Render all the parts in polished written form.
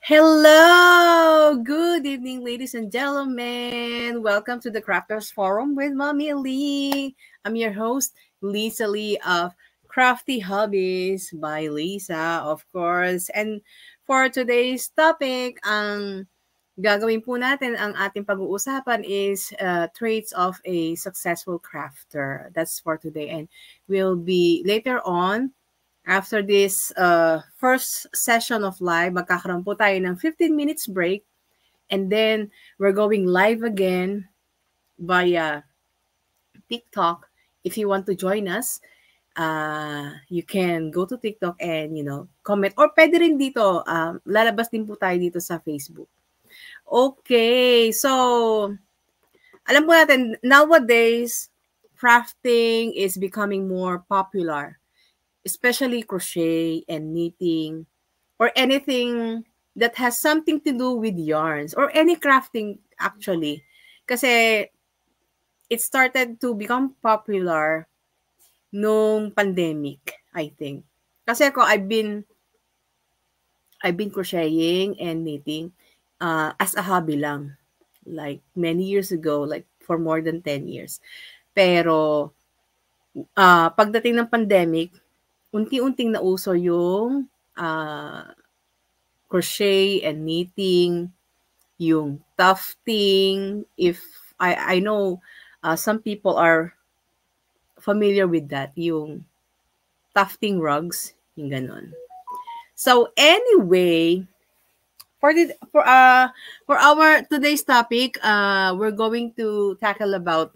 Hello! Good evening, ladies and gentlemen. Welcome to the Crafters Forum with Mommy Lee. I'm your host, Lisa Lee of Crafty Hobbies by Lisa, of course. And for today's topic, ang gagawin po natin, ang ating pag-uusapan is traits of a successful crafter. That's for today. And we'll be later on, after this first session of live, magkakaroon po tayo ng 15 minutes break. And then, we're going live again via TikTok. If you want to join us, you can go to TikTok and, comment. Or pwede rin dito, lalabas din po tayo dito sa Facebook. Okay, so, alam po natin, nowadays, crafting is becoming more popular. Especially crochet and knitting or anything that has something to do with yarns or any crafting actually. Kasi it started to become popular nung pandemic, I think. Kasi ako, I've been crocheting and knitting as a hobby lang. Like many years ago, like for more than 10 years. Pero pagdating ng pandemic, unti-unting nauso yung crochet and knitting, yung tufting. If I know some people are familiar with that, yung tufting rugs, yung ganon. So anyway, for our today's topic, we're going to tackle about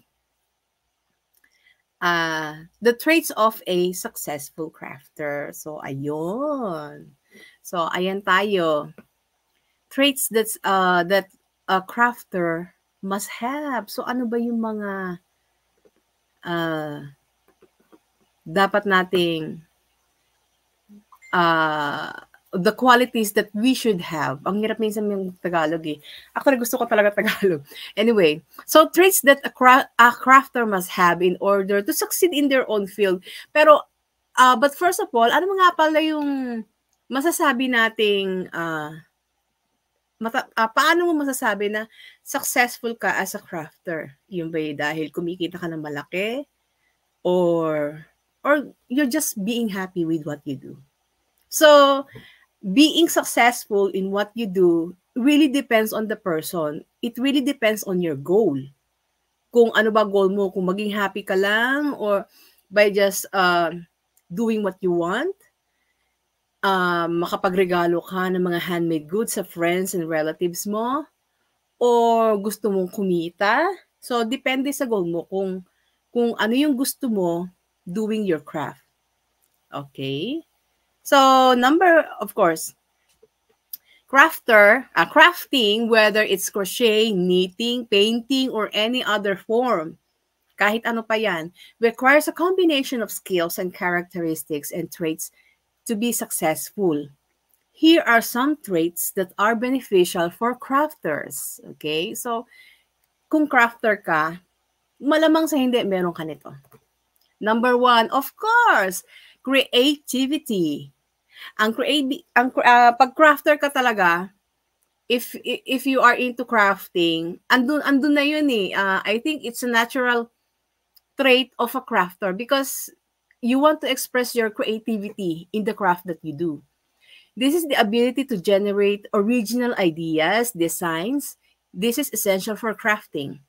the traits of a successful crafter. So, ayun. So, ayan tayo. Traits that a crafter must have. So, ano ba yung mga dapat nating the qualities that we should have. Ang hirap minsan yung Tagalog eh. Actually, gusto ko talaga Tagalog. Anyway, so traits that a crafter must have in order to succeed in their own field. Pero, but first of all, ano nga pala yung masasabi nating, paano mo masasabi na successful ka as a crafter? Yung ba dahil kumikita ka ng malaki? Or you're just being happy with what you do? So, being successful in what you do really depends on the person. It really depends on your goal. Kung ano ba goal mo, kung maging happy ka lang or by just doing what you want, makapagregalo ka ng mga handmade goods sa friends and relatives mo, or gusto mong kumita. So, depende sa goal mo kung ano yung gusto mo doing your craft. Okay? So, of course, crafting, whether it's crochet, knitting, painting, or any other form, kahit ano pa yan, requires a combination of skills and characteristics and traits to be successful. Here are some traits that are beneficial for crafters. Okay? So, kung crafter ka, malamang sa hindi, meron ka nito. Number 1, of course, creativity. Pag crafter ka talaga, if you are into crafting, andun na yun eh. I think it's a natural trait of a crafter because you want to express your creativity in the craft that you do. This is the ability to generate original ideas, designs. This is essential for crafting.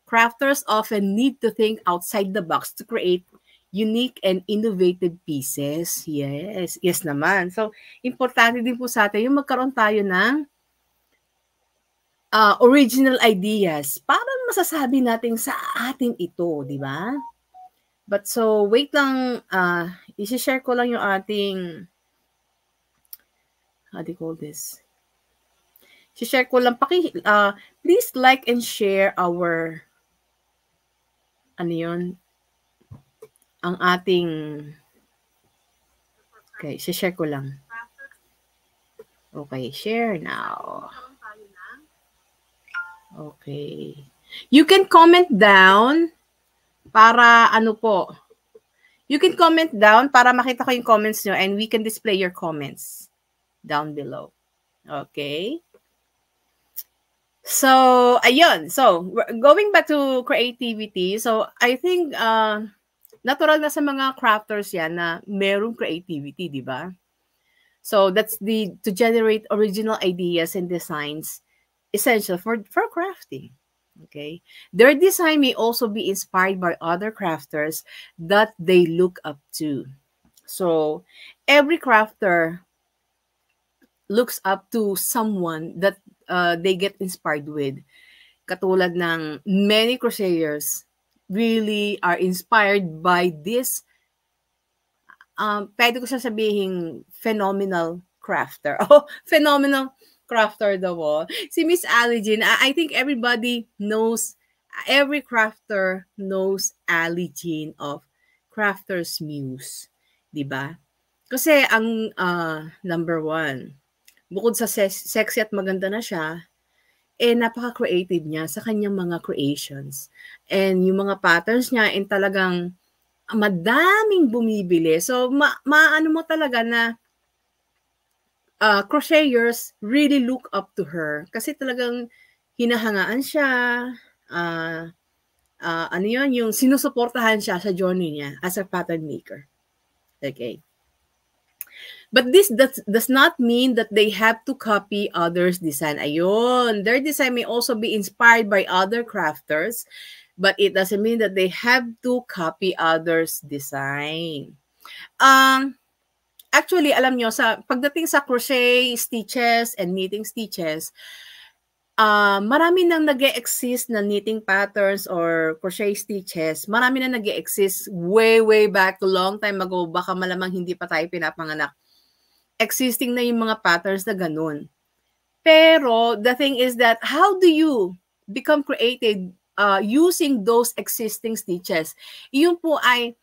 Crafters often need to think outside the box to create unique and innovative pieces. Yes naman. So, importante din po sa atin yung magkaroon tayo ng original ideas. Para masasabi natin sa atin ito, di ba? But so, wait lang. I-share ko lang yung ating, how do you call this? I-share ko lang. Please like and share our, ano yun? Ang ating, okay, share ko lang. Okay, share now. Okay. You can comment down para ano po. You can comment down para makita ko yung comments nyo and we can display your comments down below. Okay? So, ayun. So, going back to creativity. So, I think natural na sa mga crafters yan na merong creativity, di ba? So, that's to generate original ideas and designs essential for crafting. Okay. Their design may also be inspired by other crafters that they look up to. So, every crafter looks up to someone that they get inspired with. Katulad ng many crocheters really are inspired by this, pwede ko sasabihin, phenomenal crafter. Oh, phenomenal crafter daw. Si Miss Ali Jean, I think everybody knows, every crafter knows Ali Jean of Crafter's Muse. Diba? Kasi ang number one, bukod sa sexy at maganda na siya, napaka-creative niya sa kanyang mga creations. And yung mga patterns niya, talagang madaming bumibili. So, maano mo talaga na crocheters really look up to her. Kasi talagang hinahangaan siya, ano yun, yung sinusuportahan siya sa journey niya as a pattern maker. Okay. But this does not mean that they have to copy others' design. Ayun, their design may also be inspired by other crafters, but it doesn't mean that they have to copy others' design. Actually, alam nyo, pagdating sa crochet stitches and knitting stitches, marami nang nag-e-exist na knitting patterns or crochet stitches. Marami na nag-e-exist way back, long time ago. Baka malamang hindi pa tayo pinapanganak. Existing na yung mga patterns na ganun. Pero the thing is that how do you become creative using those existing stitches? Yun po ay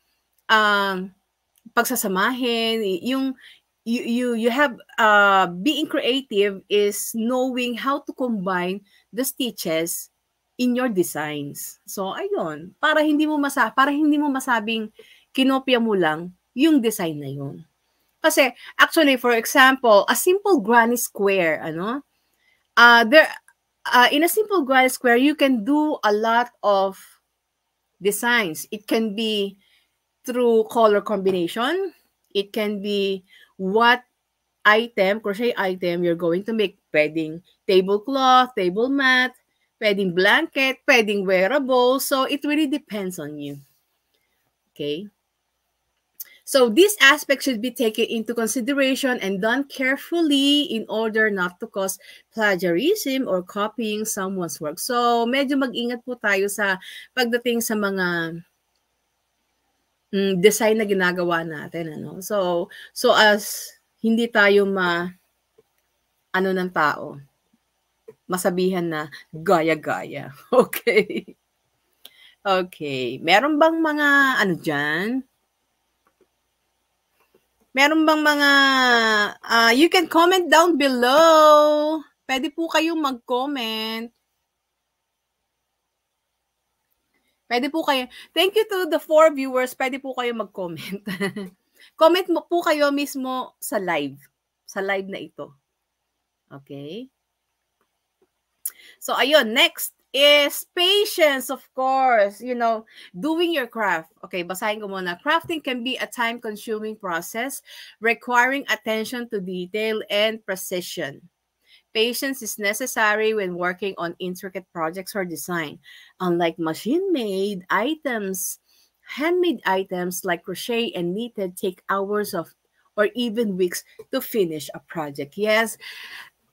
pagsasamahin, you have being creative is knowing how to combine the stitches in your designs. So ayun, para hindi mo masabing kinopya mo lang yung design na yun. Kasi actually, for example, a simple granny square, in a simple granny square, you can do a lot of designs. It can be through color combination. It can be what crochet item you're going to make. Pwedeng tablecloth, table mat, pwedeng blanket, pwedeng wearable. So it really depends on you. Okay? So this aspect should be taken into consideration and done carefully in order not to cause plagiarism or copying someone's work. So medyo mag-ingat po tayo sa pagdating sa mga design na ginagawa natin. So as hindi tayo ano ng tao, masabihan na gaya-gaya. Okay. Okay. Meron bang mga ano dyan? Meron bang mga, you can comment down below. Pwede po kayong mag-comment. Pwede po kayo. Thank you to the 4 viewers. Pwede po kayo mag-comment. Comment mo po kayo mismo sa live. Sa live na ito. Okay? So, ayun. Next is patience, of course. Doing your craft. Okay, basahin ko muna. Crafting can be a time-consuming process requiring attention to detail and precision. Patience is necessary when working on intricate projects or design. Unlike machine-made items, handmade items like crochet and knitted take hours or even weeks to finish a project. Yes,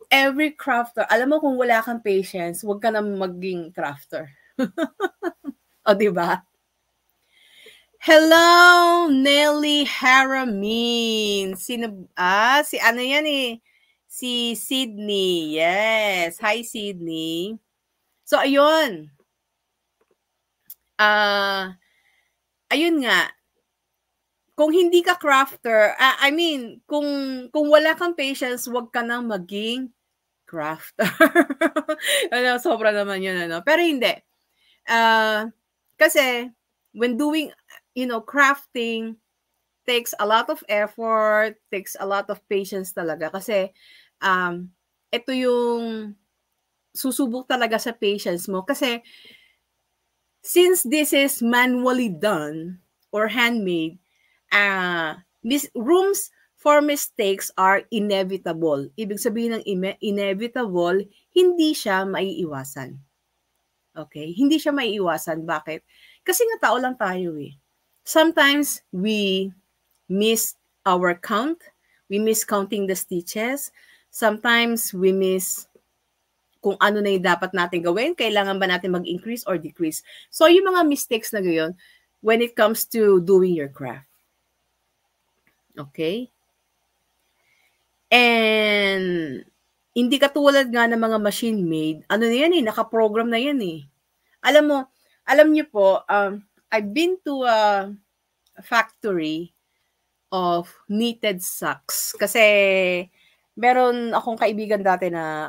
every crafter, alam mo kung wala kang patience, huwag ka na maging crafter. O, diba? Hello, Nelly Haramin. Si ano yan eh? Si Sydney. Yes. Hi, Sydney. So, ayun. Ayun nga. Kung hindi ka crafter, kung wala kang patience, huwag ka nang maging crafter. Sobra naman yun, Pero hindi. Kasi, when doing, crafting, takes a lot of effort, takes a lot of patience talaga. Kasi, ito yung susubok talaga sa patience mo. Kasi, since this is manually done or handmade, rooms for mistakes are inevitable. Ibig sabihin ng inevitable, hindi siya maiiwasan. Okay? Hindi siya maiiwasan. Bakit? Kasi nga tao lang tayo eh. Sometimes we miss our count. We miss counting the stitches. Sometimes we miss kung ano na yung dapat natin gawin. Kailangan ba natin mag-increase or decrease? So, yung mga mistakes na gayon when it comes to doing your craft. Okay? And hindi katulad nga ng mga machine-made, ano na yan eh, nakaprogram na yan eh. Alam niyo po, I've been to a factory of knitted socks. Kasi meron akong kaibigan dati na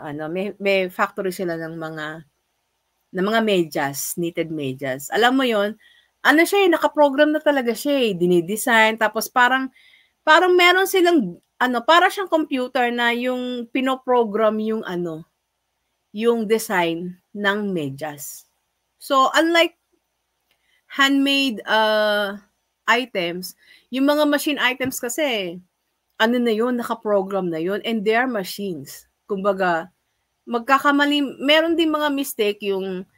may factory sila ng mga medyas, knitted medyas. Alam mo 'yon, siya, naka-program na talaga siya, dinidesign, tapos parang meron silang para siyang computer na yung pinoprogram yung design ng medyas. So, unlike handmade items, yung mga machine items kasi, na yun, naka-program na yun, and they are machines. Kumbaga, magkakamali, meron din mga mistake yung,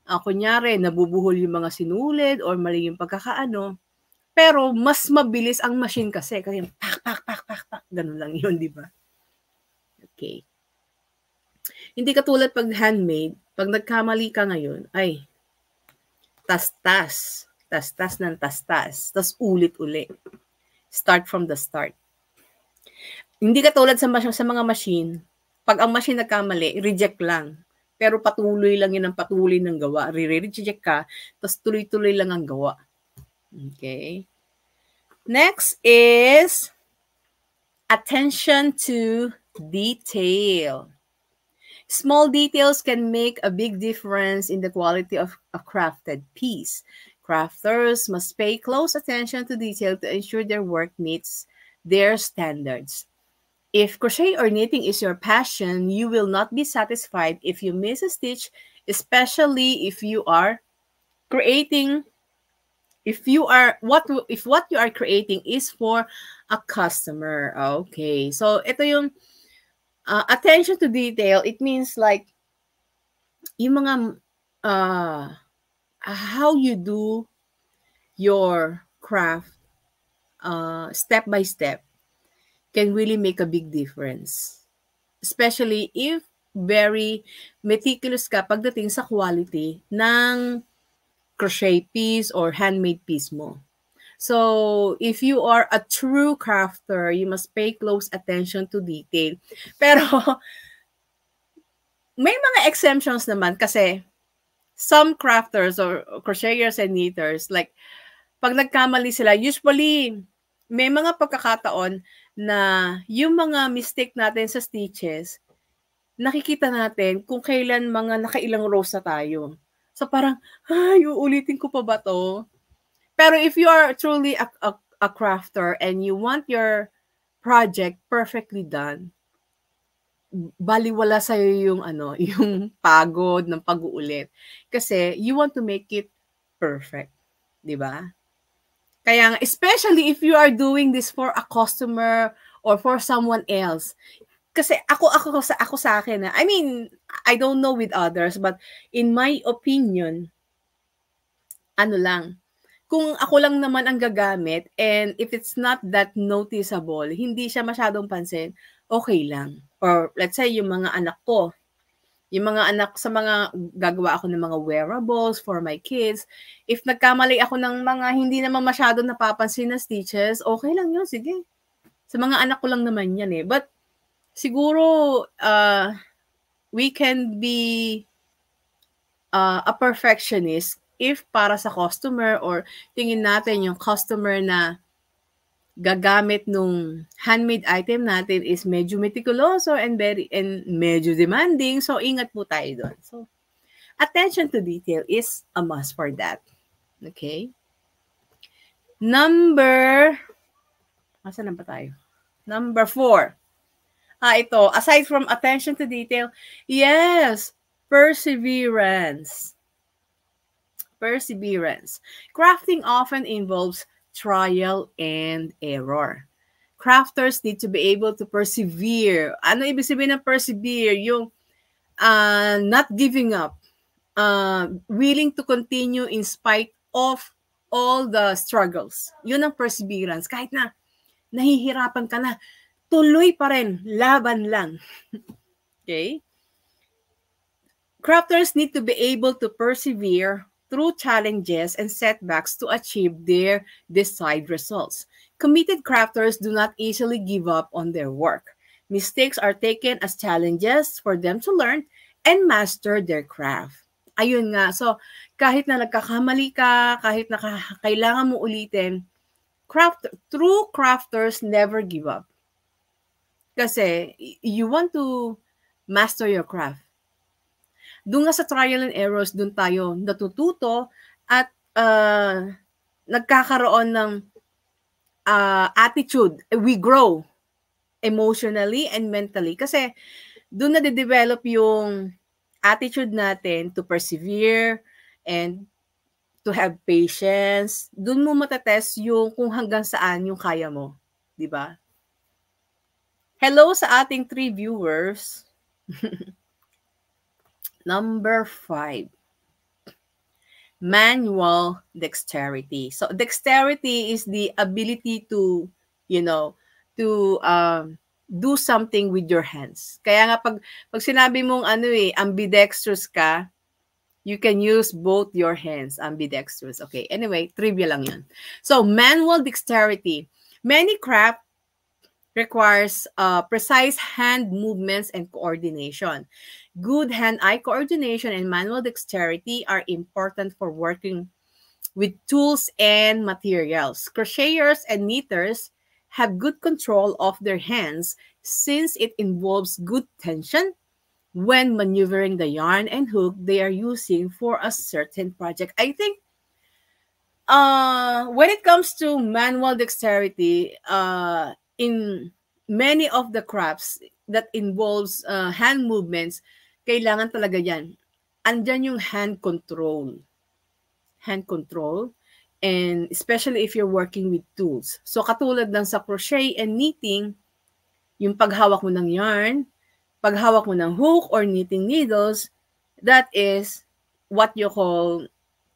kunyari, nabubuhol yung mga sinulid or mali yung pagkakaano, pero mas mabilis ang machine kasi pak, ganun lang yun, di ba? Okay. Hindi katulad pag handmade, pag nagkamali ka ngayon, ay, tas-tas ng tas-tas, tas ulit-ulit. Start from the start. Hindi katulad sa mga machine, pag ang machine nagkamali, reject lang. Pero patuloy lang yun ang patuloy ng gawa. Re-reject ka, tapos tuloy-tuloy lang ang gawa. Okay. Next is attention to detail. Small details can make a big difference in the quality of a crafted piece. Crafters must pay close attention to detail to ensure their work meets their standards. If crochet or knitting is your passion, you will not be satisfied if you miss a stitch, especially if you are creating, if what you are creating is for a customer. Okay. So, ito yung attention to detail. It means like, yung mga, how you do your craft step by step can really make a big difference. Especially if very meticulous ka pagdating sa quality ng crochet piece or handmade piece mo. So, if you are a true crafter, you must pay close attention to detail. Pero, may mga exemptions naman kasi some crafters or crocheters and knitters, like, pag nagkamali sila, usually, may mga pagkakataon na yung mga mistake natin sa stitches, nakikita natin kung kailan mga nakailang rows na tayo. So parang, ay, uulitin ko pa ba to? Pero if you are truly a crafter and you want your project perfectly done, baliwala sa'yo yung yung pagod ng pag-uulit. Kasi you want to make it perfect. Di ba? Kaya especially if you are doing this for a customer or for someone else. Kasi ako sa akin, I mean, I don't know with others, but in my opinion, kung ako lang naman ang gagamit and if it's not that noticeable, hindi siya masyadong pansin, okay lang. Or let's say yung mga anak ko, yung mga anak sa mga gagawa ako ng mga wearables for my kids, if nagkamali ako ng mga hindi naman masyado napapansin na stitches, okay lang yun, sige. Sa mga anak ko lang naman yan eh. But siguro we can be a perfectionist if para sa customer or tingin natin yung customer na gagamit nung handmade item natin is medyo meticuloso and medyo demanding. So, ingat po tayo doon. So, attention to detail is a must for that. Okay? Number 4. Ito, aside from attention to detail, yes, perseverance. Perseverance. Crafting often involves trial and error. Crafters need to be able to persevere. Ano ibig sabihin ng persevere? Yung not giving up. Willing to continue in spite of all the struggles. Yun ang perseverance. Kahit na nahihirapan ka na, tuloy pa rin, laban lang. Okay? Crafters need to be able to persevere through challenges and setbacks to achieve their desired results. Committed crafters do not easily give up on their work. Mistakes are taken as challenges for them to learn and master their craft. Ayun nga. So, kahit na nagkakamali ka, kahit na kailangan mo ulitin, true crafters never give up. Kasi you want to master your craft. Doon nga sa trial and errors, doon tayo natututo at nagkakaroon ng attitude. We grow emotionally and mentally. Kasi doon na-develop yung attitude natin to persevere and to have patience. Doon mo matetest yung kung hanggang saan yung kaya mo. Diba? Hello sa ating 3 viewers. Number 5, manual dexterity. So, dexterity is the ability to, do something with your hands. Kaya nga pag sinabi mong ambidextrous ka, you can use both your hands, ambidextrous. Okay, anyway, trivia lang yun. So, manual dexterity. Many craft requires precise hand movements and coordination. Good hand-eye coordination and manual dexterity are important for working with tools and materials. Crocheters and knitters have good control of their hands since it involves good tension when maneuvering the yarn and hook they are using for a certain project. I think when it comes to manual dexterity, in many of the crafts that involves hand movements, kailangan talaga yan. Andyan yung hand control. Hand control. And especially if you're working with tools. So katulad ng sa crochet and knitting, yung paghawak mo ng yarn, paghawak mo ng hook or knitting needles, that is what you call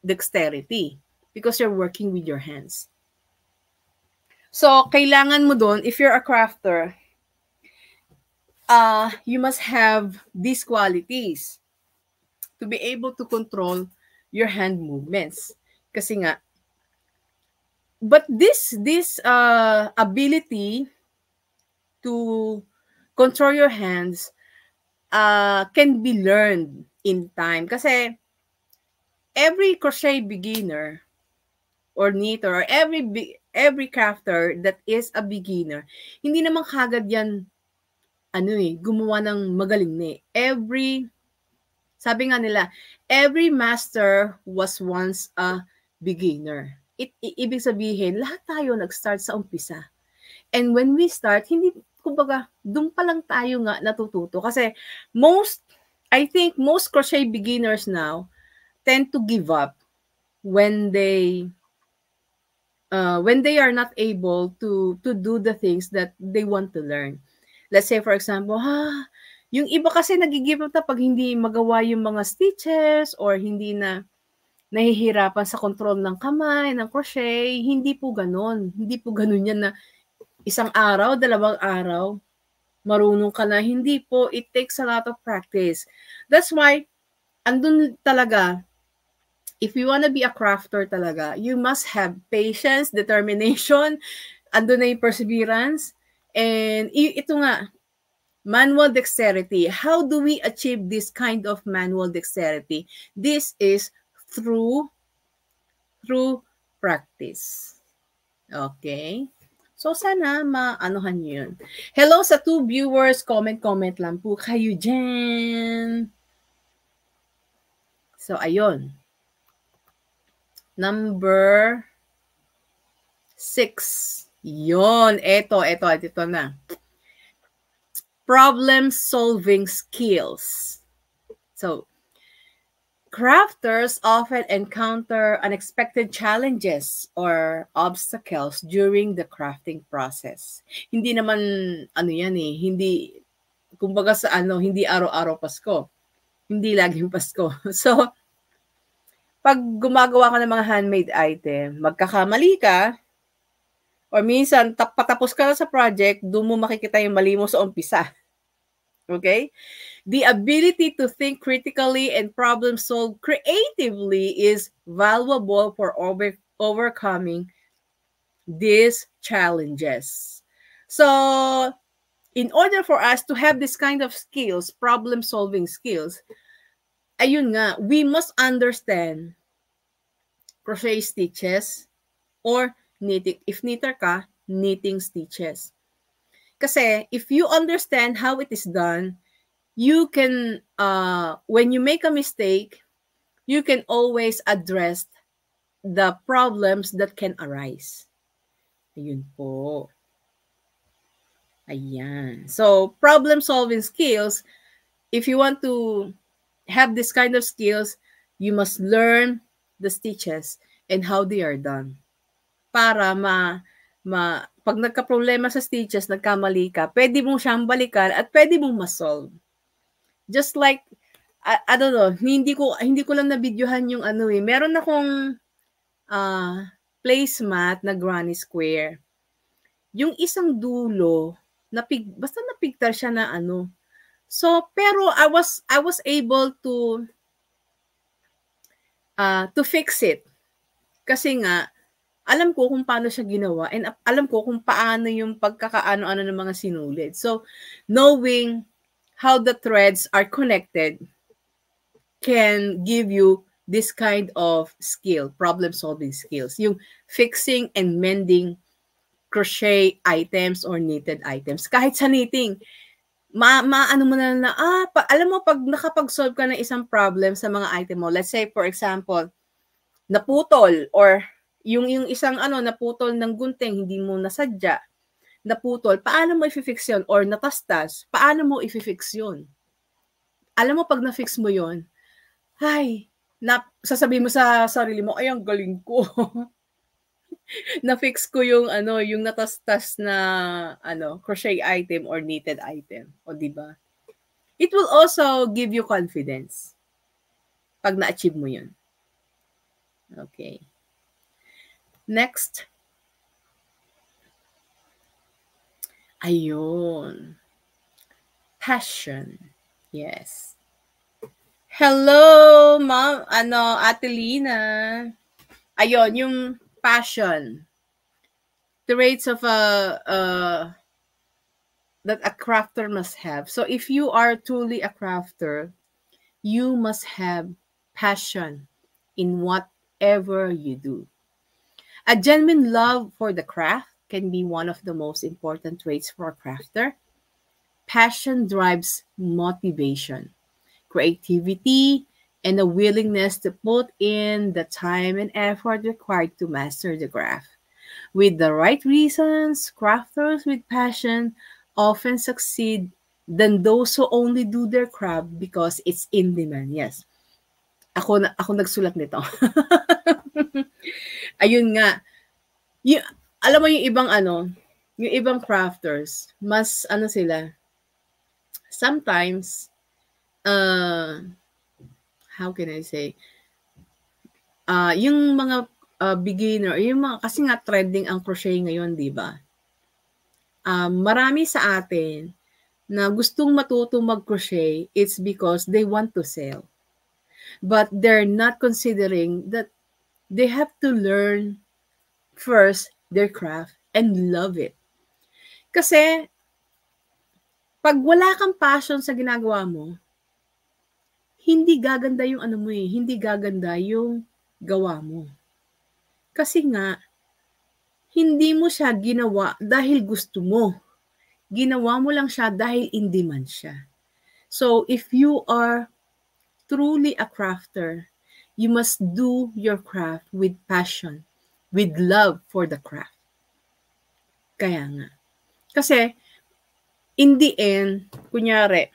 dexterity because you're working with your hands. So kailangan mo doon, if you're a crafter, you must have these qualities to be able to control your hand movements. Kasi nga, but this ability to control your hands can be learned in time. Kasi every crochet beginner or knitter or every crafter that is a beginner, hindi naman kagad yan gumawa ng magaling sabi nga nila, every master was once a beginner. Ibig sabihin, lahat tayo nag-start sa umpisa. And when we start, kumbaga, doon pa lang tayo nga natututo. Kasi I think most crochet beginners now tend to give up when they are not able to do the things that they want to learn. Let's say, for example, yung iba kasi nag-give up na pag hindi magawa yung mga stitches or hindi na nahihirapan sa control ng kamay, ng crochet. Hindi po ganun. Hindi po ganun yan na isang araw, 2 araw, marunong ka na. Hindi po. It takes a lot of practice. That's why, andun talaga, if you wanna be a crafter talaga, you must have patience, determination, andun na yung perseverance, and ito nga, manual dexterity. How do we achieve this kind of manual dexterity? This is through practice. Okay? So, sana maanohan nyo yun. Hello sa 2 viewers. Comment lang po kayo dyan. So, ayun. Number 6. Yun. Ito na. problem-solving skills. So, crafters often encounter unexpected challenges or obstacles during the crafting process. Hindi naman, yan hindi, kumbaga sa hindi araw-araw Pasko. Hindi laging Pasko. So, pag gumagawa ka ng mga handmade item, magkakamali ka, or minsan, patapos ka na sa project, doon mo makikita yung mali mo sa umpisa. Okay? The ability to think critically and problem solve creatively is valuable for overcoming these challenges. So, in order for us to have this kind of skills, problem solving skills, ayun nga, we must understand crochet stitches or knitting. If knitter ka, knitting stitches. Kasi if you understand how it is done, you can, when you make a mistake, you can always address the problems that can arise. Ayun po. Ayan. So, problem-solving skills, if you want to have this kind of skills, you must learn the stitches and how they are done. Para pag nagka-problema sa stitches, nagkamali ka, pwede mong siyang balikan at pwede mong ma-solve. Just like, I don't know, hindi ko lang na-videohan yung meron akong placemat na granny square. Yung isang dulo, basta napigtal siya na So, pero I was able to fix it. Kasi nga, alam ko kung paano siya ginawa and alam ko kung paano yung pagkakaano-ano ng mga sinulid. So, knowing how the threads are connected can give you this kind of skill, problem-solving skills. Yung fixing and mending crochet items or knitted items. Kahit sa knitting, maano mo na alam mo, pag nakapag-solve ka ng isang problem sa mga item mo, let's say, for example, naputol or yung isang naputol ng gunting, hindi mo nasadya, naputol, paano mo i-fix yun? Or natastas, paano mo i-fix yun? Alam mo, pag na-fix mo yun, sasabihin mo sa sarili mo, ay, ang galing ko. Na-fix ko yung yung natastas na crochet item or knitted item. O, diba? It will also give you confidence pag na-achieve mo yun. Okay. Next. Ayun. Passion. Yes. Hello, Ma'am, Ate Lina. Ayun, yung passion. Traits of that a crafter must have. So if you are truly a crafter, you must have passion in whatever you do. A genuine love for the craft can be one of the most important traits for a crafter. Passion drives motivation, creativity, and a willingness to put in the time and effort required to master the craft. With the right reasons, crafters with passion often succeed than those who only do their craft because it's in demand. Yes. Ako nagsulat nito. Ayun nga. Alam mo yung ibang crafters, mas sila, sometimes, how can I say, yung mga beginner, yung mga, kasi nga trending ang crochet ngayon, di ba? Marami sa atin na gustong matuto mag-crochet, it's because they want to sell. But they're not considering that they have to learn first their craft and love it. Kasi, pag wala kang passion sa ginagawa mo, hindi gaganda yung hindi gaganda yung gawa mo. Kasi nga, hindi mo siya ginawa dahil gusto mo. Ginawa mo lang siya dahil in demand siya. So, if you are truly a crafter, you must do your craft with passion, with love for the craft. Kaya nga. Kasi, in the end, kunyari,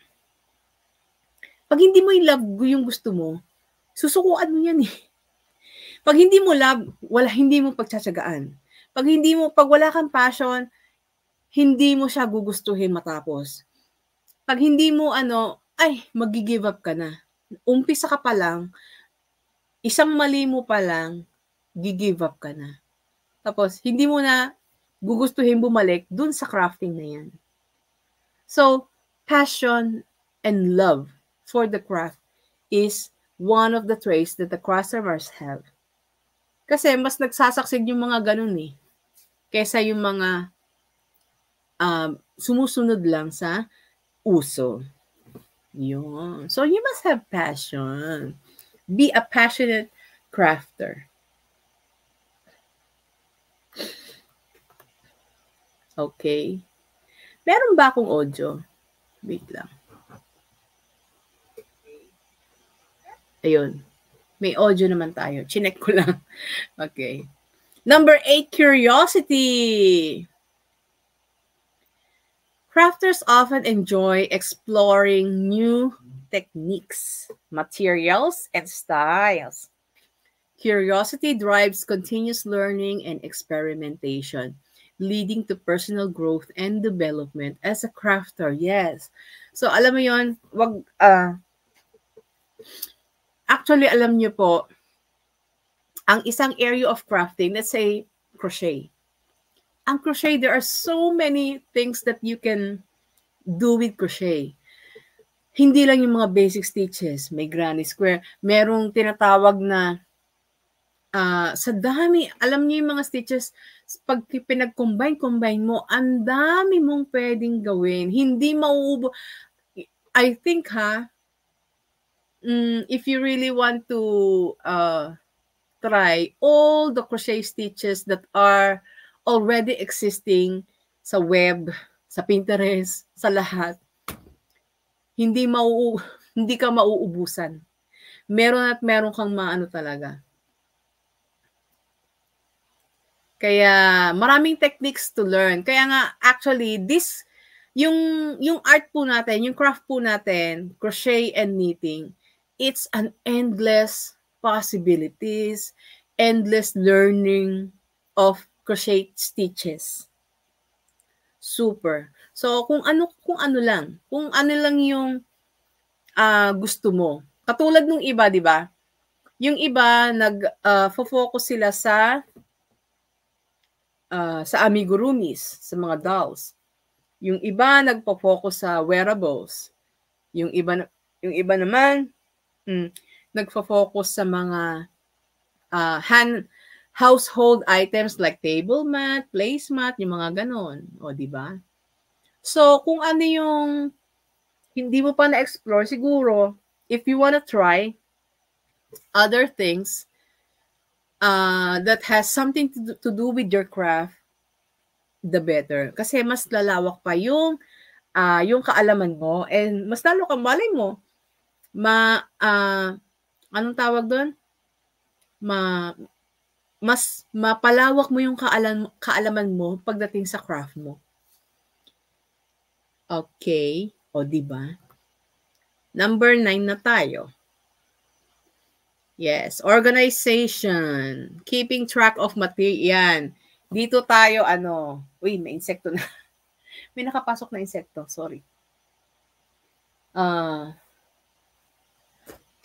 pag hindi mo i-love yung gusto mo, susukuan mo yan eh. Pag hindi mo love, hindi mo pagtsatsagaan. Pag wala kang passion, hindi mo siya gugustuhin matapos. Pag hindi mo magi-give up ka na. Umpisa ka pa lang, isang mali mo pa lang, gi-give up ka na. Tapos, hindi mo na gugustuhin bumalik dun sa crafting na yan. So, passion and love for the craft is one of the traits that the crafters have. Kasi mas nagsasucceed yung mga ganun eh. Kesa yung mga sumusunod lang sa uso. Yun. So, you must have passion. Be a passionate crafter. Okay. Meron ba akong audio? Wait lang. Ayun. May audio naman tayo. Chinek ko lang. Okay. Number 8, curiosity. Crafters often enjoy exploring new techniques, materials, and styles. Curiosity drives continuous learning and experimentation, leading to personal growth and development as a crafter. Yes. So, alam mo yon, actually, alam niyo po, ang isang area of crafting, let's say, crochet. Ang crochet, there are so many things that you can do with crochet. Hindi lang yung mga basic stitches, may granny square, merong tinatawag na sa dami, alam niyo yung mga stitches, pag pinag-combine mo, ang dami mong pwedeng gawin. Hindi mauubo. I think if you really want to try all the crochet stitches that are already existing sa web, sa Pinterest, sa lahat, hindi ka mauubusan. Meron at meron kang maano talaga. Kaya maraming techniques to learn. Kaya nga actually yung art po natin, yung craft po natin, crochet and knitting, it's an endless possibilities, endless learning of crochet stitches. Super. So kung ano lang yung gusto mo. Katulad nung iba, 'di ba? Yung iba focus sila sa amigurumis, sa mga dolls. Yung iba nagpo-focus sa wearables. Yung iba naman nagfo-focus sa mga household items like table mat, placemat, yung mga ganon. O, di ba? So, kung ano yung hindi mo pa na-explore, siguro, if you wanna try other things that has something to do with your craft, the better. Kasi mas lalawak pa yung kaalaman mo and mas lalo kang malay mo anong tawag doon? Mas mapalawak mo yung kaalaman mo pagdating sa craft mo. Okay. O, diba? Number 9 na tayo. Yes. Organization. Keeping track of material. Yan. Dito tayo, uy, may insekto na. May nakapasok na insekto. Sorry.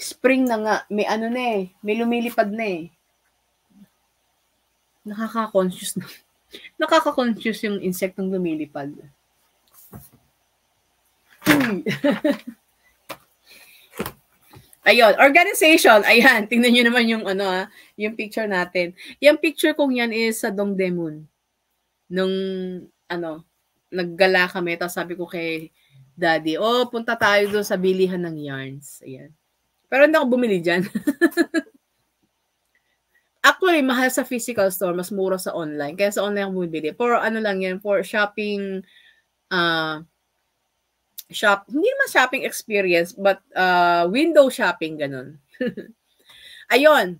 Spring na nga. May may lumilipad na eh. Nakaka-conscious na. Nakaka-conscious yung insektong lumilipad. Ayun, organization. Ayan, tingnan nyo naman yung yung picture natin. Yung picture kong yan is sa Dongdaemun. Nung naggala kami, tapos sabi ko kay Daddy, punta tayo doon sa bilihan ng yarns. Ayan. Pero hindi ako bumili dyan. Actually, mahal sa physical store, mas mura sa online. Kaya sa online ako bumibili. For lang yan, for shopping, hindi naman shopping experience, but window shopping, ganun. Ayun.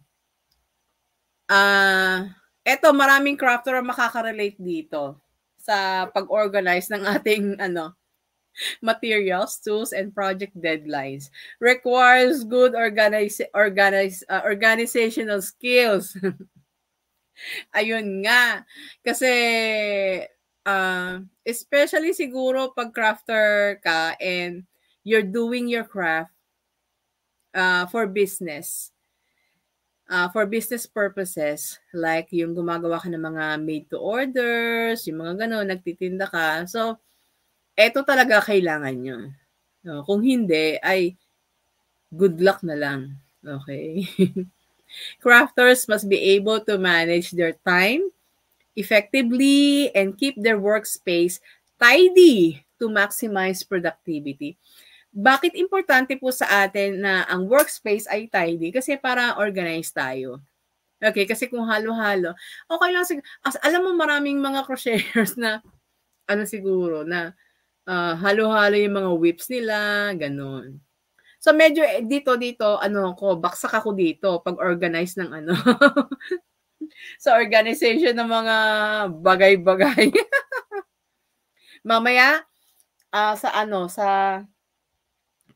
Eto, maraming crafter makaka-relate dito sa pag-organize ng ating materials, tools, and project deadlines. Requires good organizational skills. Ayun nga. Kasi, especially siguro pag crafter ka and you're doing your craft for business. For business purposes, like yung gumagawa ka ng mga made to orders, yung mga gano'n, nagtitinda ka. So, eto talaga kailangan nyo. No, kung hindi, ay good luck na lang. Okay? Crafters must be able to manage their time effectively and keep their workspace tidy to maximize productivity. Bakit importante po sa atin na ang workspace ay tidy? Kasi para organized tayo. Okay, kasi kung halo-halo, okay lang alam mo maraming mga crocheters na ano siguro na halo-halo yung mga whips nila, gano'n. So medyo dito ano ko, baksak ako dito pag organize ng ano. Sa organization ng mga bagay-bagay. Mamaya sa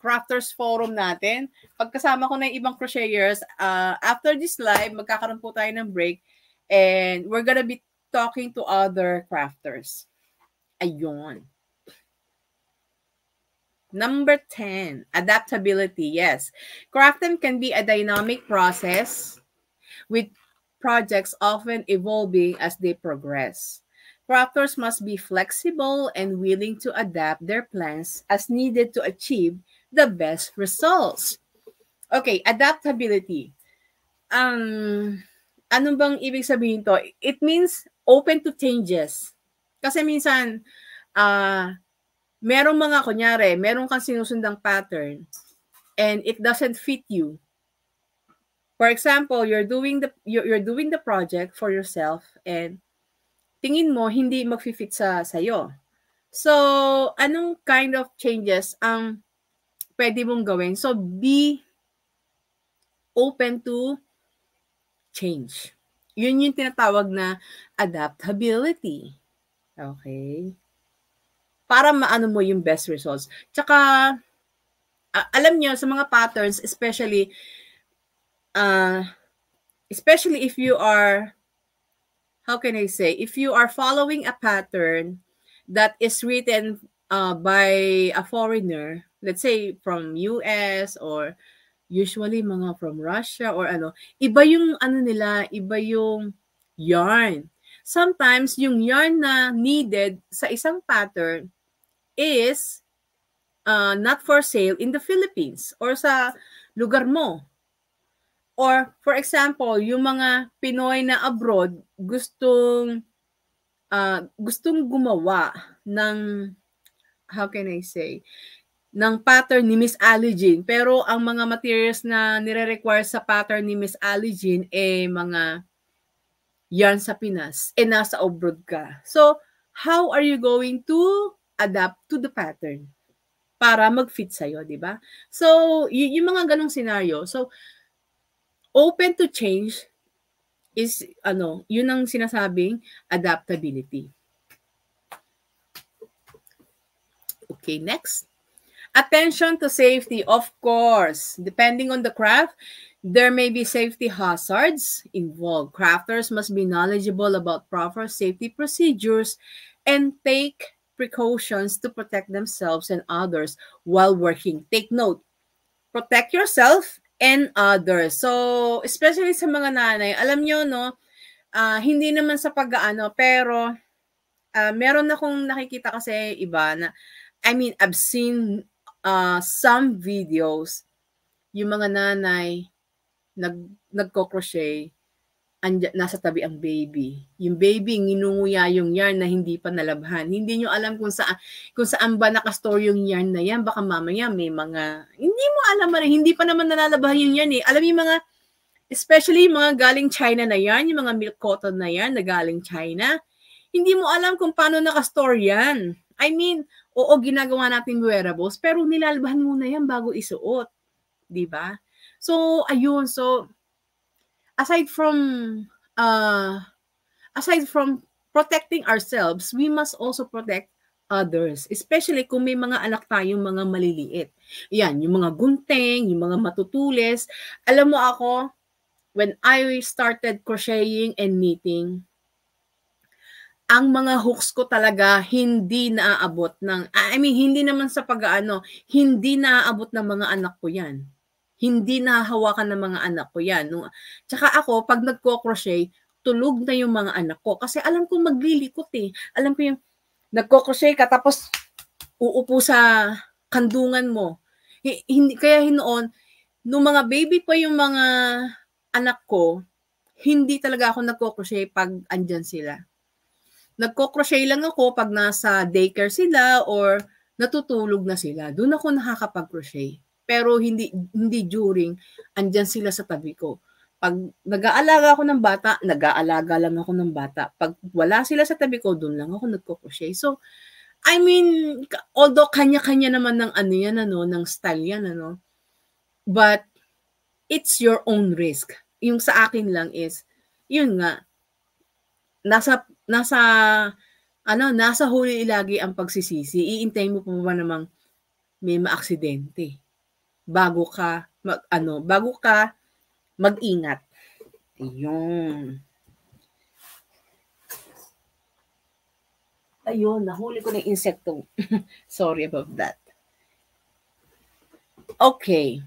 crafters forum natin, pagkasama ko na yung ibang crocheters, after this live, magkakaroon po tayo ng break and we're gonna be talking to other crafters. Ayun. Number 10, adaptability. Yes. Crafting can be a dynamic process with projects often evolving as they progress. Crafters must be flexible and willing to adapt their plans as needed to achieve the best results. Okay, adaptability. Ano bang ibig sabihin to? It means open to changes. Kasi minsan, merong mga, kunyari, meron kang sinusundang pattern and it doesn't fit you. For example, you're doing the project for yourself and tingin mo hindi magfi-fit sa'yo. So, anong kind of changes ang pwede mong gawin? So, be open to change. Yun yung tinatawag na adaptability. Okay? Para maano mo yung best results. Tsaka, alam nyo, sa mga patterns, especially if you are, how can I say, if you are following a pattern that is written by a foreigner, let's say from US or usually mga from Russia or ano, iba yung ano nila, iba yung yarn. Sometimes yung yarn na needed sa isang pattern is not for sale in the Philippines or sa lugar mo. Or for example, yung mga Pinoy na abroad gustong gumawa ng, how can I say, ng pattern ni Miss Ali Jean. Pero ang mga materials na nire-require sa pattern ni Miss Ali Jean mga yarn sa Pinas nasa abroad ka. So, how are you going to adapt to the pattern para mag-fit sa'yo, di ba? So, yung mga ganong scenario. So, open to change is, yun ang sinasabing adaptability. Okay, next. Attention to safety, of course. Depending on the craft, there may be safety hazards involved. Crafters must be knowledgeable about proper safety procedures and take precautions to protect themselves and others while working. Take note, protect yourself and others. So, especially sa mga nanay, alam nyo, no, hindi naman sa pag-aano, pero meron akong nakikita kasi iba na, I've seen some videos, yung mga nanay, nagko-crochet, nasa tabi ang baby. Yung baby, nginunguya yung yarn na hindi pa nalabhan. Hindi nyo alam kung saan ba nakastore yung yarn na yan. Baka mamaya may mga, hindi mo alam rin, hindi pa naman nalalabhan yung yarn eh. Alam yung mga, especially yung mga galing China na yarn, yung mga milk cotton na yarn na galing China, hindi mo alam kung paano nakastore yan. Oo, ginagawa natin wearables, pero nilalabhan muna yan bago isuot. Diba? So, ayun. So, aside from protecting ourselves, we must also protect others. Especially kung may mga anak tayong mga maliliit. Yan, yung mga gunting, yung mga matutulis. Alam mo ako, when I started crocheting and knitting, ang mga hooks ko talaga hindi naaabot ng, hindi naman sa pag-aano, hindi naaabot ng mga anak ko yan. Hindi nahahawakan ng mga anak ko yan. Tsaka ako, pag nagko-crochet, tulog na yung mga anak ko. Kasi alam ko maglilikot eh. Alam ko yung nagko-crochet ka tapos uupo sa kandungan mo. Kaya noon, nung mga baby pa yung mga anak ko, hindi talaga ako nagko-crochet pag andyan sila. Nagko-crochet lang ako pag nasa daycare sila or natutulog na sila. Doon ako nakakapag-crochet. Pero hindi during andyan sila sa tabi ko. Pag nag-aalaga ako ng bata, nag-aalaga lang ako ng bata. Pag wala sila sa tabi ko, doon lang ako nagko-crochet. So, although kanya-kanya naman ng ng style yan, but it's your own risk. Yung sa akin lang is, yun nga, nasa huli lagi ang pagsisisi. Iintay mo pa ba namang may maaksidente bago ka mag-ingat. Ayun, nahuli ko na yung insekto. Sorry about that. Okay.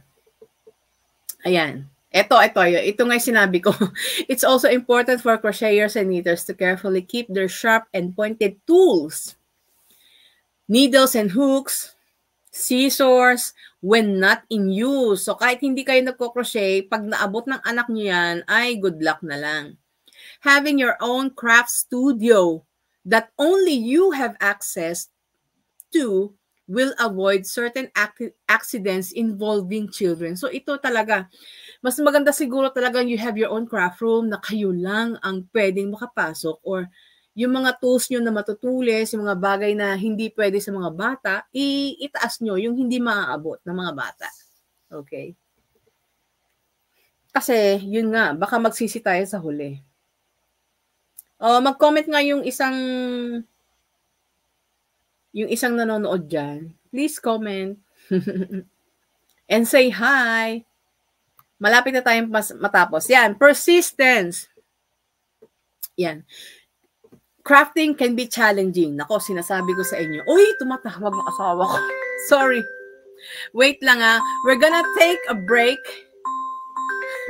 Ayan. Ito nga sinabi ko. It's also important for crocheters and knitters to carefully keep their sharp and pointed tools, needles and hooks, scissors, when not in use. So kahit hindi kayo nagko-crochet, pag naabot ng anak niyo yan, ay good luck na lang. Having your own craft studio that only you have access to will avoid certain accidents involving children. So ito talaga, mas maganda siguro talaga you have your own craft room na kayo lang ang pwedeng makapasok, or yung mga tools nyo na matutulis, yung mga bagay na hindi pwede sa mga bata, itaas nyo yung hindi maaabot ng mga bata. Okay? Kasi, yun nga, baka magsisi tayo sa huli. Mag-comment nga yung isang nanonood dyan. Please comment. And say hi. Malapit na tayong matapos. Yan, persistence. Yan. Crafting can be challenging. Nako, sinasabi ko sa inyo. Uy, tumatawag ng asawa ko. Sorry. Wait lang We're gonna take a break.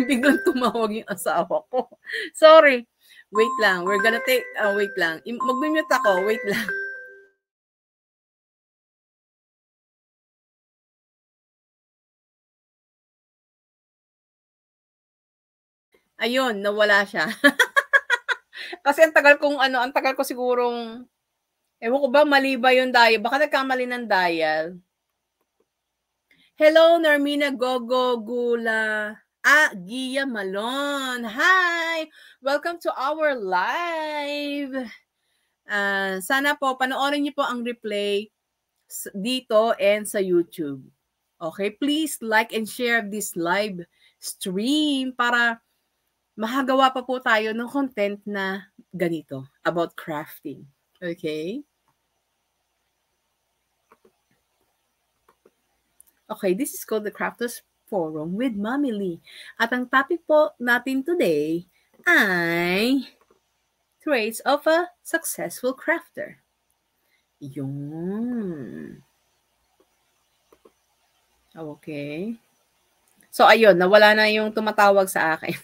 Biglang tumawag yung asawa ko. Sorry. Wait lang. We're gonna take, wait lang. Mag-mute ako. Wait lang. Ayun, nawala siya. Kasi ang tagal ko sigurong, ewan ko ba, mali ba yung dial? Baka nagkamali ng dial. Hello, Narmina Gogo Gula. Gia Malon. Hi! Welcome to our live. Sana po, panoorin niyo po ang replay dito and sa YouTube. Okay? Please like and share this live stream para makagawa pa po tayo ng content na ganito about crafting. Okay? Okay, this is called the Crafters Forum with Mommy Lee. At ang topic po natin today ay traits of a successful crafter. Yun. Okay. So, ayun, nawala na yung tumatawag sa akin.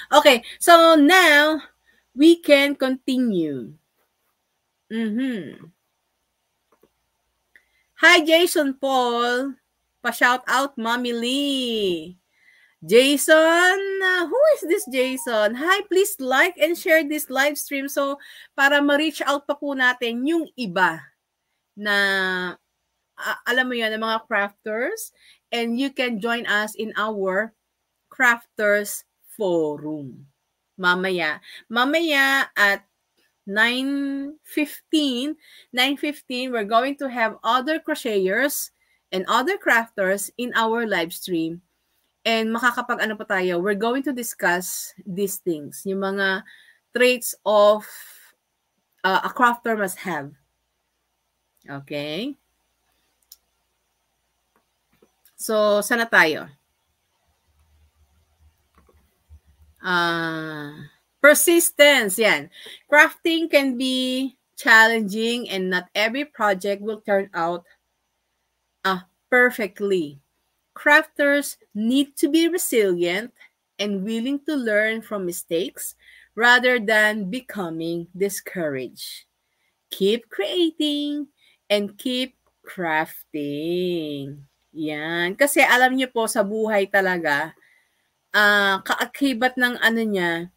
Okay, so now, we can continue. Hi, Jason Paul. Pa-shout out, Mommy Lee. Jason, who is this Jason? Hi, please like and share this live stream so para ma-reach out pa po natin yung iba na alam mo yan, ng mga crafters, and you can join us in our Crafters Forum. Mamaya at 9:15, we're going to have other crocheters and other crafters in our live stream. And makakapag-ano pa tayo, we're going to discuss these things, yung mga traits of a crafter must have. Okay? So, sana tayo? Persistence, yan. Crafting can be challenging and not every project will turn out perfectly. Crafters need to be resilient and willing to learn from mistakes rather than becoming discouraged. Keep creating and keep crafting. Yan. Kasi alam niyo po sa buhay talaga, kaakibat ng ano niya,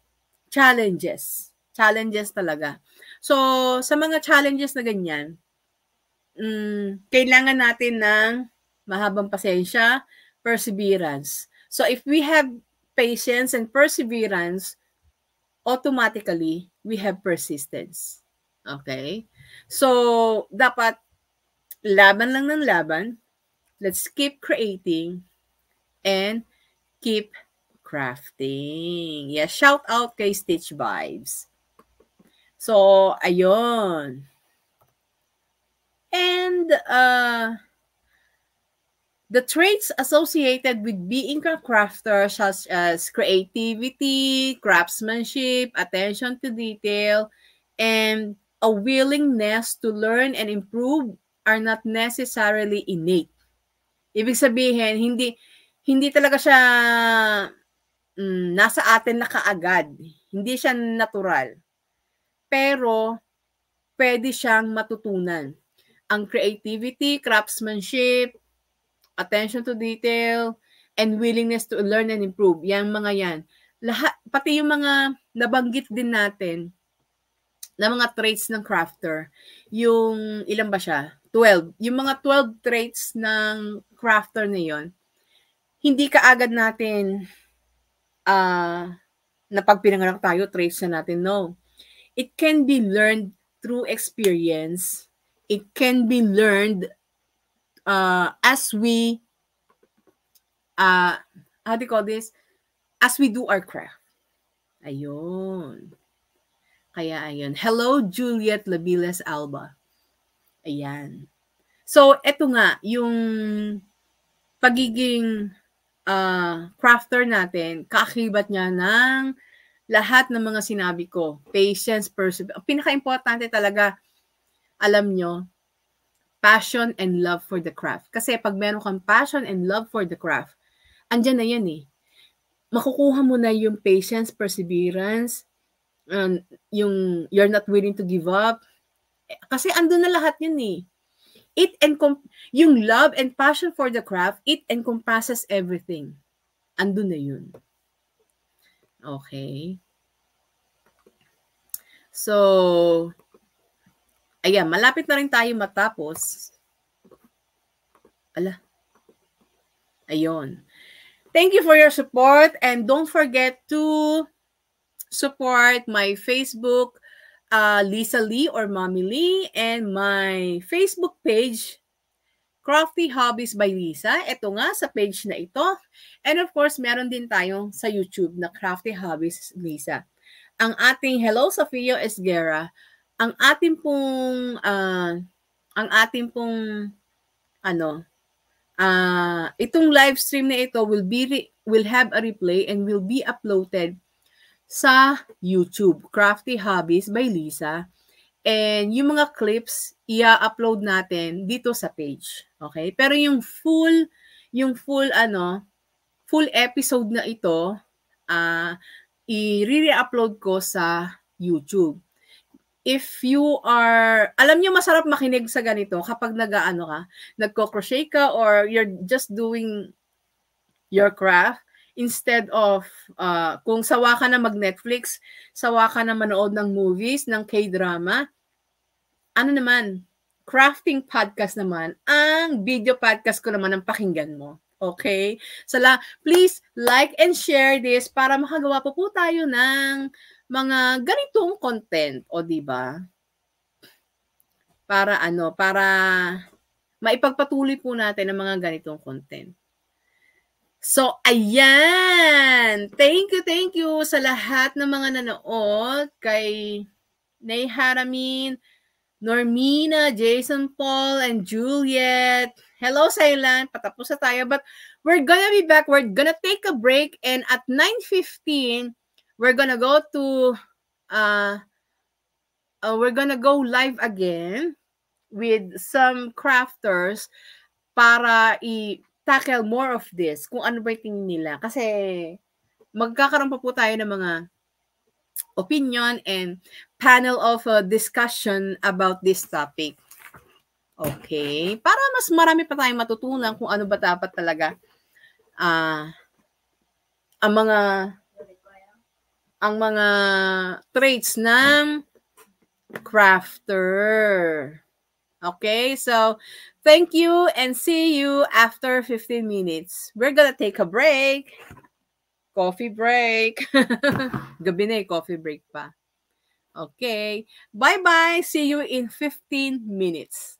challenges. Challenges talaga. So, sa mga challenges na ganyan, kailangan natin ng mahabang pasensya, perseverance. So, if we have patience and perseverance, automatically, we have persistence. Okay? So, dapat laban lang ng laban. Let's keep creating and keep crafting. Yeah, shout out kay Stitch Vibes. So, ayun. And, the traits associated with being a crafter such as creativity, craftsmanship, attention to detail, and a willingness to learn and improve are not necessarily innate. Ibig sabihin, hindi talaga siya nasa atin na kaagad. Hindi siya natural. Pero, pwede siyang matutunan. Ang creativity, craftsmanship, attention to detail, and willingness to learn and improve. Yang mga yan. Lahat, pati yung mga nabanggit din natin na mga traits ng crafter. Yung, ilan ba siya? 12. Yung mga 12 traits ng crafter na yon, hindi kaagad natin na pag pinanganak tayo, traits na natin. No. It can be learned through experience. It can be learned as we how do you call this? As we do our craft. Ayun. Kaya ayun. Hello, Juliet Labiles Alba. Ayan. So, eto nga, yung pagiging crafter natin, kaakibat niya ng lahat ng mga sinabi ko. Patience, perseverance. Pinaka-importante talaga, alam nyo, passion and love for the craft. Kasi pag meron kang passion and love for the craft, andyan na yan eh. Makukuha mo na yung patience, perseverance, yung you're not willing to give up. Kasi andun na lahat yun eh. Yung love and passion for the craft, it encompasses everything. Andun na yun. Okay. So, ayan, malapit na rin tayo matapos. Ayun. Thank you for your support and don't forget to support my Facebook, Lisa Lee or Mommy Lee, and my Facebook page, Crafty Hobbies by Lisa. Ito nga sa page na ito. And of course, meron din tayong sa YouTube na Crafty Hobbies Lisa. Ang ating Hello Sofia Esguera, ang ating pong itong live stream na ito will have a replay and will be uploaded sa YouTube, Crafty Hobbies by Lisa. And yung mga clips, i-upload natin dito sa page. Okay? Pero yung full episode na ito, i-re-upload ko sa YouTube. If you are, alam niyo masarap makinig sa ganito kapag nagko-crochet ka or you're just doing your craft instead of kung sawa ka na mag-Netflix, sawa ka na manood ng movies, ng K-drama, crafting podcast naman, ang video podcast ko naman ang pakinggan mo. Okay? So, please like and share this para makagawa po tayo ng mga ganitong content, o di ba? Para maipagpatuloy po natin ang mga ganitong content. So, ayan! Thank you sa lahat ng mga nanood, kay Nay Haramin, Normina, Jason Paul, and Juliet. Hello, Silent. Patapos na tayo. But we're gonna be back. We're gonna take a break. And at 9:15, we're gonna go to... we're gonna go live again with some crafters para i-tackle more of this, kung ano ba yung tingin nila. Kasi magkakaroon pa po tayo ng mga opinion and panel of discussion about this topic. Okay? Para mas marami pa tayong matutunan kung ano ba dapat talaga ang mga traits ng crafter. Okay? So, thank you and see you after 15 minutes. We're gonna take a break. Coffee break. Gabi na coffee break pa. Okay. Bye-bye. See you in 15 minutes.